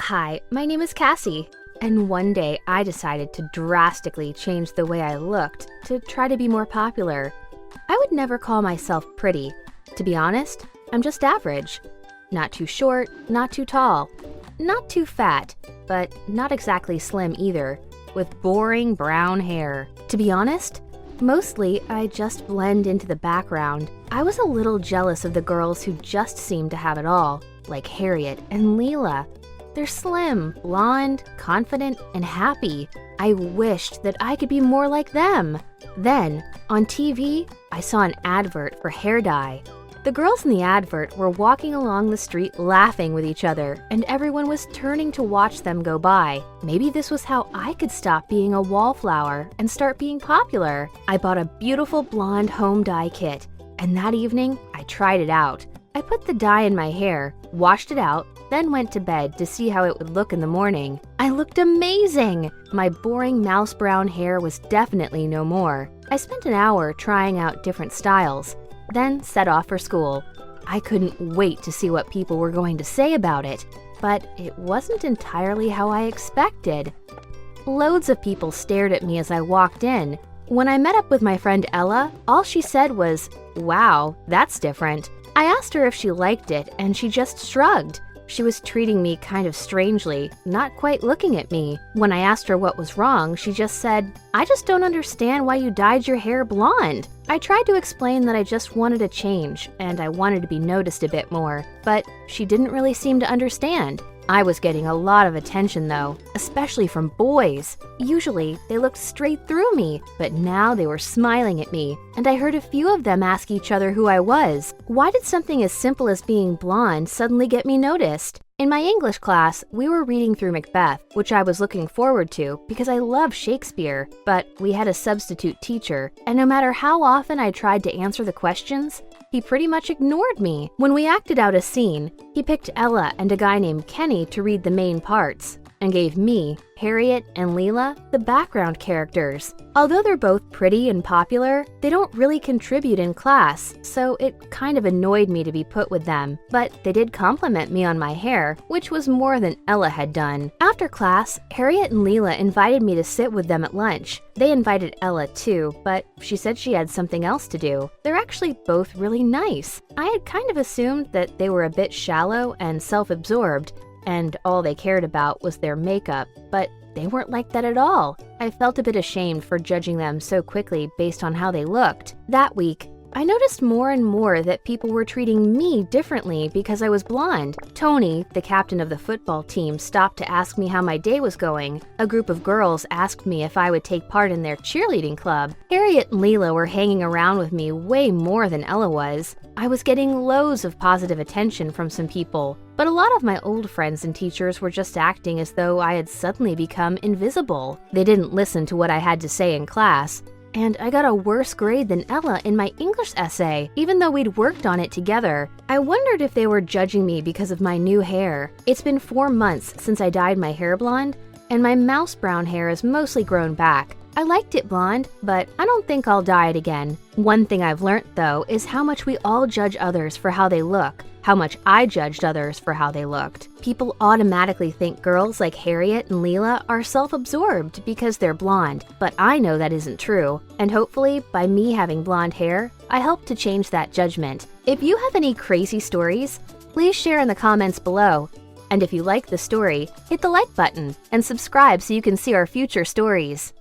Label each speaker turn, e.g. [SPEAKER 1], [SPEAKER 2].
[SPEAKER 1] Hi, my name is Cassie, and one day I decided to drastically change the way I looked to try to be more popular. I would never call myself pretty. To be honest, I'm just average. Not too short, not too tall, not too fat, but not exactly slim either, with boring brown hair. To be honest, mostly I just blend into the background. I was a little jealous of the girls who just seemed to have it all, like Harriet and Leela. They're slim, blonde, confident, and happy. I wished that I could be more like them. Then, on TV, I saw an advert for hair dye. The girls in the advert were walking along the street laughing with each other, and everyone was turning to watch them go by. Maybe this was how I could stop being a wallflower and start being popular. I bought a beautiful blonde home dye kit, and that evening, I tried it out. I put the dye in my hair, washed it out, then went to bed to see how it would look in the morning. I looked amazing! My boring mouse brown hair was definitely no more. I spent an hour trying out different styles, then set off for school. I couldn't wait to see what people were going to say about it, but it wasn't entirely how I expected. Loads of people stared at me as I walked in. When I met up with my friend Ella, all she said was, "Wow, that's different." I asked her if she liked it, and she just shrugged. She was treating me kind of strangely, not quite looking at me. When I asked her what was wrong, she just said, "I just don't understand why you dyed your hair blonde." I tried to explain that I just wanted a change, and I wanted to be noticed a bit more, but she didn't really seem to understand. I was getting a lot of attention though, especially from boys. Usually, they looked straight through me, but now they were smiling at me, and I heard a few of them ask each other who I was. Why did something as simple as being blonde suddenly get me noticed? In my English class, we were reading through Macbeth, which I was looking forward to because I love Shakespeare, but we had a substitute teacher, and no matter how often I tried to answer the questions, he pretty much ignored me. When we acted out a scene, he picked Ella and a guy named Kenny to read the main parts, and gave me, Harriet, and Leela the background characters. Although they're both pretty and popular, they don't really contribute in class, so it kind of annoyed me to be put with them. But they did compliment me on my hair, which was more than Ella had done. After class, Harriet and Leela invited me to sit with them at lunch. They invited Ella too, but she said she had something else to do. They're actually both really nice. I had kind of assumed that they were a bit shallow and self-absorbed, and all they cared about was their makeup, but they weren't like that at all. I felt a bit ashamed for judging them so quickly based on how they looked. That week, I noticed more and more that people were treating me differently because I was blonde. Tony, the captain of the football team, stopped to ask me how my day was going. A group of girls asked me if I would take part in their cheerleading club. Harriet and Leela were hanging around with me way more than Ella was. I was getting loads of positive attention from some people, but a lot of my old friends and teachers were just acting as though I had suddenly become invisible. They didn't listen to what I had to say in class, and I got a worse grade than Ella in my English essay, even though we'd worked on it together. I wondered if they were judging me because of my new hair. It's been 4 months since I dyed my hair blonde, and my mouse brown hair is mostly grown back. I liked it blonde, but I don't think I'll dye it again. One thing I've learned, though, is how much we all judge others for how they look. How much I judged others for how they looked. People automatically think girls like Harriet and Leela are self-absorbed because they're blonde, but I know that isn't true. And hopefully, by me having blonde hair, I help to change that judgment. If you have any crazy stories, please share in the comments below. And if you like the story, hit the like button and subscribe so you can see our future stories.